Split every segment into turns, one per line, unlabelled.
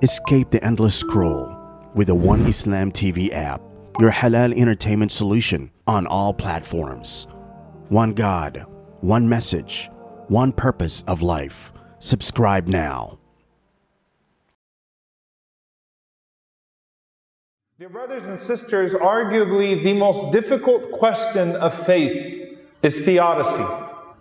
Escape the endless scroll with the One Islam TV app, your halal entertainment solution on all platforms. One God, one message, one purpose of life. Subscribe now.
Dear brothers and sisters, arguably the most difficult question of faith is theodicy,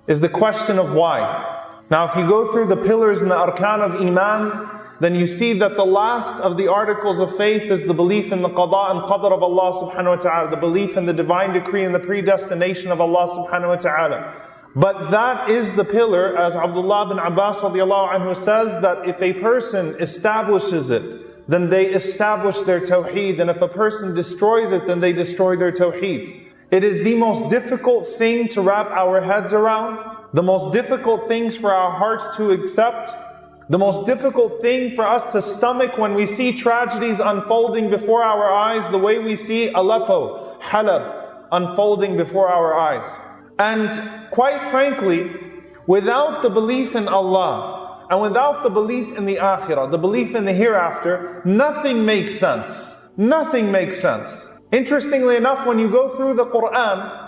is the question of why. Now, if you go through the pillars and the arkan of Iman, then you see that the last of the articles of faith is the belief in the qada and qadr of Allah subhanahu wa ta'ala, the belief in the divine decree and the predestination of Allah subhanahu wa ta'ala. But that is the pillar, as Abdullah bin Abbas radiallahu anhu says, that if a person establishes it, then they establish their tawheed, and if a person destroys it, then they destroy their tawheed. It is the most difficult thing to wrap our heads around, the most difficult things for our hearts to accept, the most difficult thing for us to stomach when we see tragedies unfolding before our eyes, the way we see Aleppo, Halab unfolding before our eyes. And quite frankly, without the belief in Allah and without the belief in the Akhirah, the belief in the hereafter, nothing makes sense. Nothing makes sense. Interestingly enough, when you go through the Quran,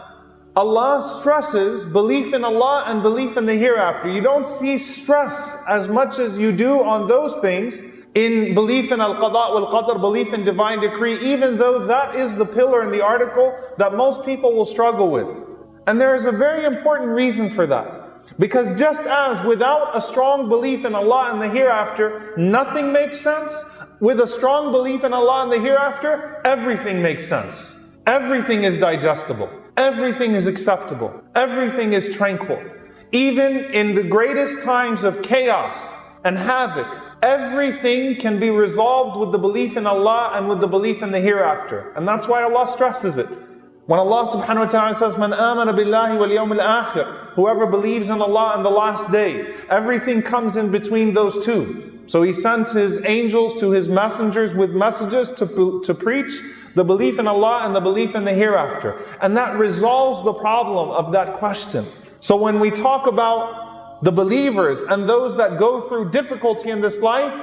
Allah stresses belief in Allah and belief in the hereafter. You don't see stress as much as you do on those things in belief in al-qada wal-qadr, belief in divine decree, even though that is the pillar in the article that most people will struggle with. And there is a very important reason for that. Because just as without a strong belief in Allah and the hereafter, nothing makes sense, with a strong belief in Allah and the hereafter, everything makes sense. Everything is digestible. Everything is acceptable. Everything is tranquil. Even in the greatest times of chaos and havoc, everything can be resolved with the belief in Allah and with the belief in the hereafter. And that's why Allah stresses it. When Allah subhanahu wa ta'ala says, "Man amana billahi wal yawm al-akhir," whoever believes in Allah and the last day, everything comes in between those two. So He sent His angels to His messengers with messages to preach the belief in Allah and the belief in the hereafter. And that resolves the problem of that question. So when we talk about the believers and those that go through difficulty in this life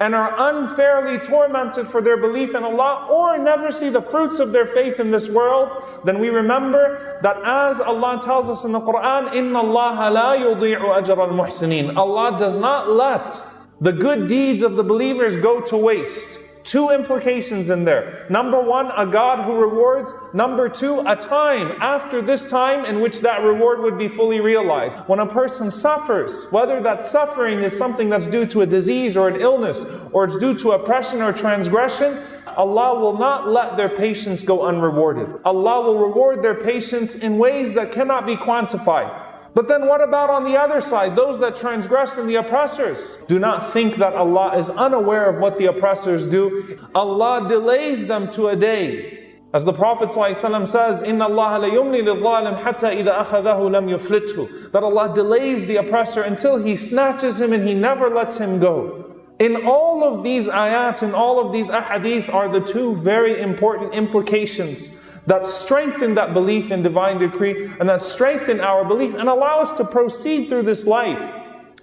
and are unfairly tormented for their belief in Allah or never see the fruits of their faith in this world, then we remember that as Allah tells us in the Quran, إِنَّ اللَّهَ لَا يُضِيعُ أَجْرَ الْمُحْسِنِينَ. Allah does not let the good deeds of the believers go to waste. Two implications in there. Number one, a God who rewards. Number two, a time after this time in which that reward would be fully realized. When a person suffers, whether that suffering is something that's due to a disease or an illness, or it's due to oppression or transgression, Allah will not let their patience go unrewarded. Allah will reward their patience in ways that cannot be quantified. But then what about on the other side, those that transgress and the oppressors? Do not think that Allah is unaware of what the oppressors do. Allah delays them to a day. As the Prophet ﷺ says, إِنَّ اللَّهَ لَيُمْلِي لِلظَّالِمْ حَتَّى إِذَا أَخَذَهُ لَمْ يُفْلِتْهُ. That Allah delays the oppressor until He snatches him and He never lets him go. In all of these ayat, in all of these ahadith are the two very important implications that strengthen that belief in divine decree and that strengthen our belief and allow us to proceed through this life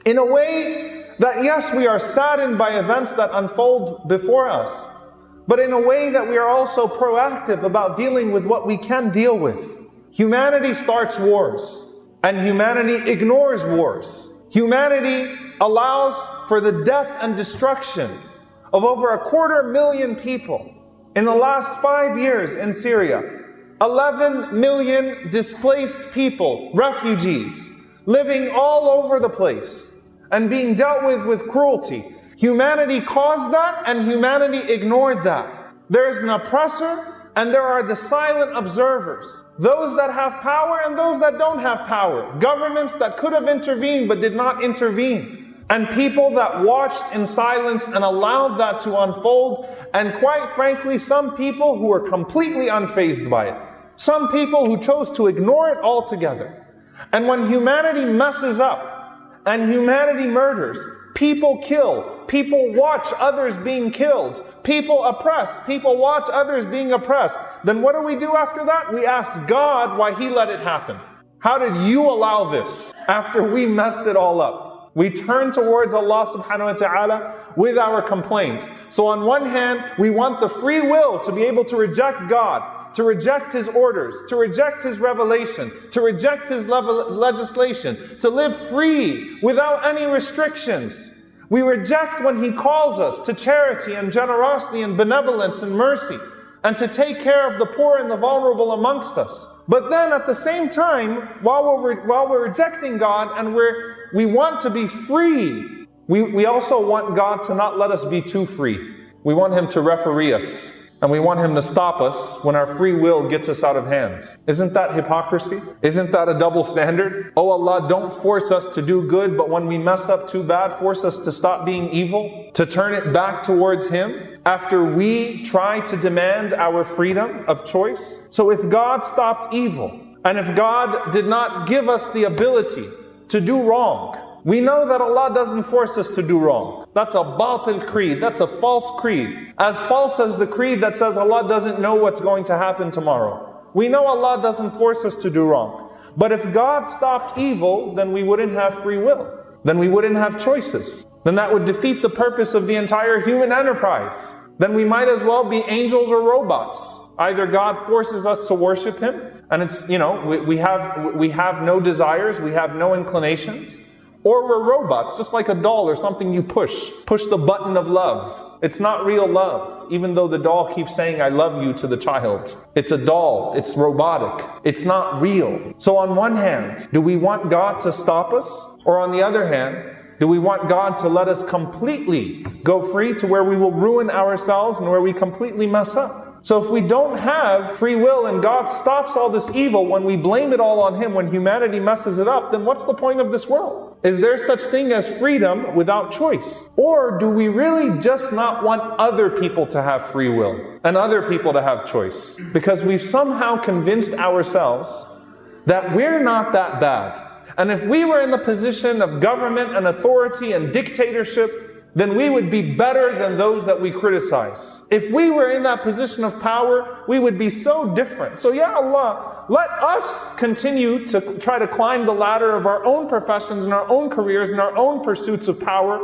in a way that, yes, we are saddened by events that unfold before us, but in a way that we are also proactive about dealing with what we can deal with. Humanity starts wars and humanity ignores wars. Humanity allows for the death and destruction of over 250,000 people. In the last 5 years in Syria, 11 million displaced people, refugees, living all over the place and being dealt with cruelty. Humanity caused that and humanity ignored that. There is an oppressor and there are the silent observers. Those that have power and those that don't have power. Governments that could have intervened but did not intervene. And people that watched in silence and allowed that to unfold. And quite frankly, some people who were completely unfazed by it. Some people who chose to ignore it altogether. And when humanity messes up and humanity murders, people kill, people watch others being killed, people oppress, people watch others being oppressed, then what do we do after that? We ask God why He let it happen. How did you allow this after we messed it all up? We turn towards Allah subhanahu wa ta'ala with our complaints. So on one hand, we want the free will to be able to reject God, to reject His orders, to reject His revelation, to reject His legislation, to live free without any restrictions. We reject when He calls us to charity and generosity and benevolence and mercy, and to take care of the poor and the vulnerable amongst us. But then at the same time, while we're rejecting God and we want to be free, we also want God to not let us be too free. We want Him to referee us, and we want Him to stop us when our free will gets us out of hand. Isn't that hypocrisy? Isn't that a double standard? Oh Allah, don't force us to do good, but when we mess up too bad, force us to stop being evil, to turn it back towards Him after we try to demand our freedom of choice. So if God stopped evil, and if God did not give us the ability to do wrong, we know that Allah doesn't force us to do wrong. That's a batil creed. That's a false creed. As false as the creed that says Allah doesn't know what's going to happen tomorrow. We know Allah doesn't force us to do wrong. But if God stopped evil, then we wouldn't have free will. Then we wouldn't have choices. Then that would defeat the purpose of the entire human enterprise. Then we might as well be angels or robots. Either God forces us to worship Him, and it's, we have no desires, we have no inclinations, or we're robots, just like a doll or something you push the button of love. It's not real love, even though the doll keeps saying I love you to the child. It's a doll, it's robotic, it's not real. So on one hand, do we want God to stop us? Or on the other hand, do we want God to let us completely go free to where we will ruin ourselves and where we completely mess up? So if we don't have free will and God stops all this evil, when we blame it all on Him, when humanity messes it up, then what's the point of this world? Is there such thing as freedom without choice? Or do we really just not want other people to have free will and other people to have choice? Because we've somehow convinced ourselves that we're not that bad. And if we were in the position of government and authority and dictatorship, then we would be better than those that we criticize. If we were in that position of power, we would be so different. So ya Allah, let us continue to try to climb the ladder of our own professions and our own careers and our own pursuits of power,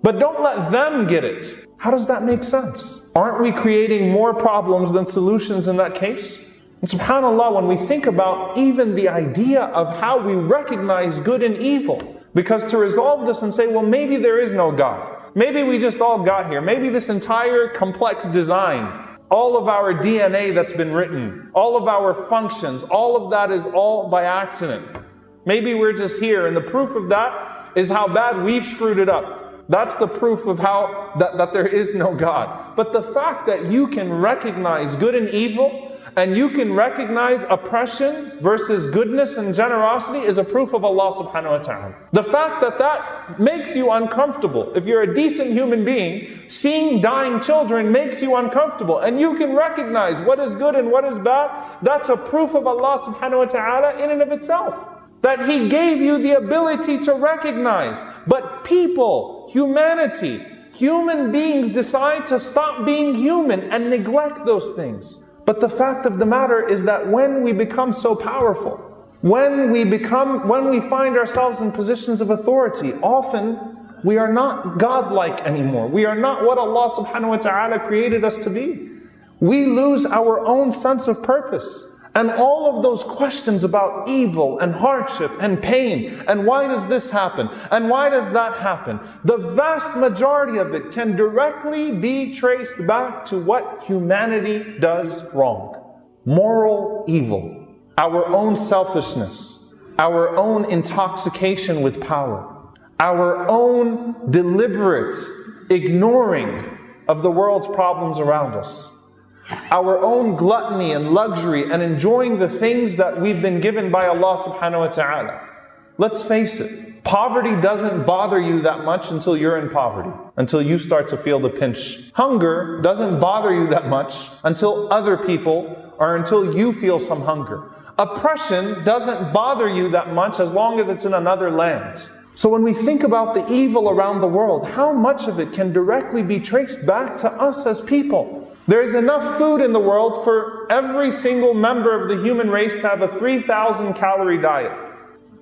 but don't let them get it. How does that make sense? Aren't we creating more problems than solutions in that case? And subhanAllah, when we think about even the idea of how we recognize good and evil, because to resolve this and say, well, maybe there is no God. Maybe we just all got here. Maybe this entire complex design, all of our DNA that's been written, all of our functions, all of that is all by accident. Maybe we're just here, and the proof of that is how bad we've screwed it up. That's the proof of how that there is no God. But the fact that you can recognize good and evil, and you can recognize oppression versus goodness and generosity, is a proof of Allah subhanahu wa ta'ala. The fact that that makes you uncomfortable, if you're a decent human being, seeing dying children makes you uncomfortable, and you can recognize what is good and what is bad, that's a proof of Allah subhanahu wa ta'ala in and of itself. That He gave you the ability to recognize. But people, humanity, human beings decide to stop being human and neglect those things. But the fact of the matter is that when we become so powerful, when we find ourselves in positions of authority, often we are not godlike anymore. We are not what Allah subhanahu wa ta'ala created us to be. We lose our own sense of purpose. And all of those questions about evil and hardship and pain, and why does this happen, and why does that happen, the vast majority of it can directly be traced back to what humanity does wrong. Moral evil, our own selfishness, our own intoxication with power, our own deliberate ignoring of the world's problems around us, our own gluttony and luxury and enjoying the things that we've been given by Allah subhanahu wa ta'ala. Let's face it, poverty doesn't bother you that much until you're in poverty, until you start to feel the pinch. Hunger doesn't bother you that much until other people, or until you feel some hunger. Oppression doesn't bother you that much as long as it's in another land. So when we think about the evil around the world, how much of it can directly be traced back to us as people? There's enough food in the world for every single member of the human race to have a 3,000 calorie diet.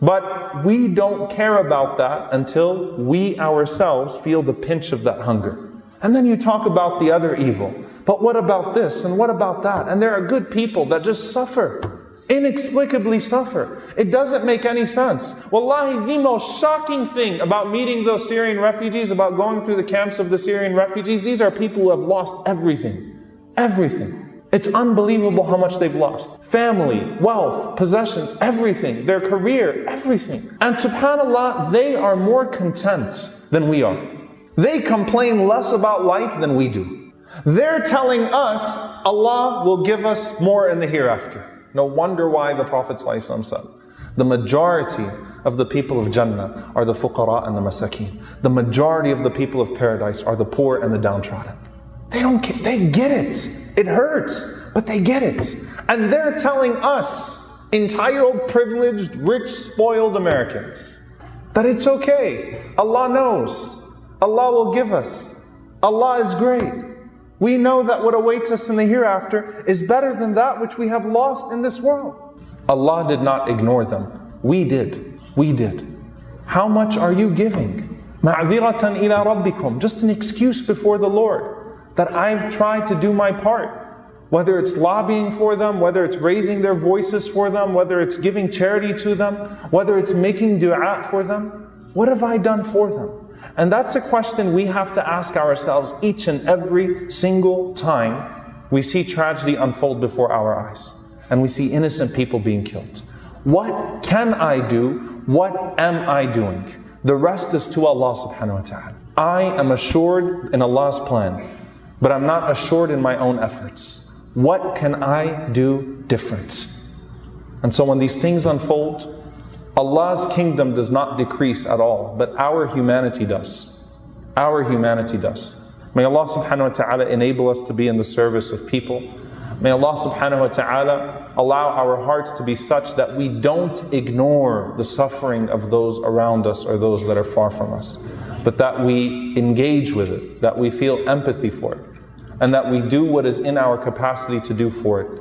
But we don't care about that until we ourselves feel the pinch of that hunger. And then you talk about the other evil. But what about this and what about that? And there are good people that just suffer, inexplicably suffer. It doesn't make any sense. Wallahi, the most shocking thing about meeting those Syrian refugees, about going through the camps of the Syrian refugees, these are people who have lost everything. Everything. It's unbelievable how much they've lost. Family, wealth, possessions, everything. Their career, everything. And subhanAllah, they are more content than we are. They complain less about life than we do. They're telling us Allah will give us more in the hereafter. No wonder why the Prophet ﷺ said, the majority of the people of Jannah are the fuqara and the masakeen. The majority of the people of paradise are the poor and the downtrodden. They get it. It hurts, but they get it. And they're telling us, entitled, privileged, rich, spoiled Americans, that it's okay. Allah knows. Allah will give us. Allah is great. We know that what awaits us in the hereafter is better than that which we have lost in this world. Allah did not ignore them. We did. We did. How much are you giving? Ma'ziratan ila rabbikum. Just an excuse before the Lord that I've tried to do my part. Whether it's lobbying for them, whether it's raising their voices for them, whether it's giving charity to them, whether it's making dua for them. What have I done for them? And that's a question we have to ask ourselves each and every single time we see tragedy unfold before our eyes and we see innocent people being killed. What can I do? What am I doing? The rest is to Allah subhanahu wa ta'ala. I am assured in Allah's plan, but I'm not assured in my own efforts. What can I do different? And so when these things unfold, Allah's kingdom does not decrease at all, but our humanity does. Our humanity does. May Allah subhanahu wa ta'ala enable us to be in the service of people. May Allah subhanahu wa ta'ala allow our hearts to be such that we don't ignore the suffering of those around us or those that are far from us, but that we engage with it, that we feel empathy for it, and that we do what is in our capacity to do for it.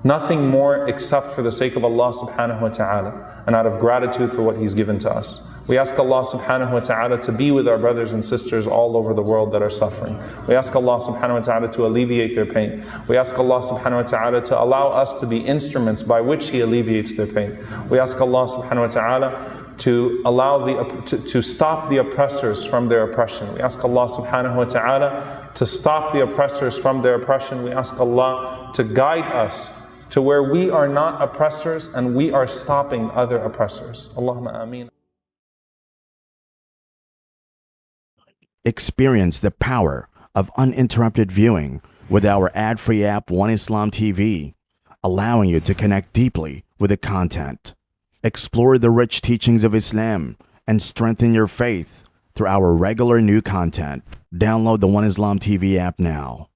Nothing more except for the sake of Allah subhanahu wa ta'ala and out of gratitude for what He's given to us. We ask Allah subhanahu wa ta'ala to be with our brothers and sisters all over the world that are suffering. We ask Allah subhanahu wa ta'ala to alleviate their pain. We ask Allah subhanahu wa ta'ala to allow us to be instruments by which He alleviates their pain. We ask Allah subhanahu wa ta'ala to allow to stop the oppressors from their oppression. We ask Allah subhanahu wa ta'ala to stop the oppressors from their oppression. We ask Allah to guide us to where we are not oppressors and we are stopping other oppressors. Allahumma ameen.
Experience the power of uninterrupted viewing with our ad-free app One Islam TV, allowing you to connect deeply with the content. Explore the rich teachings of Islam and strengthen your faith through our regular new content. Download the One Islam TV app now.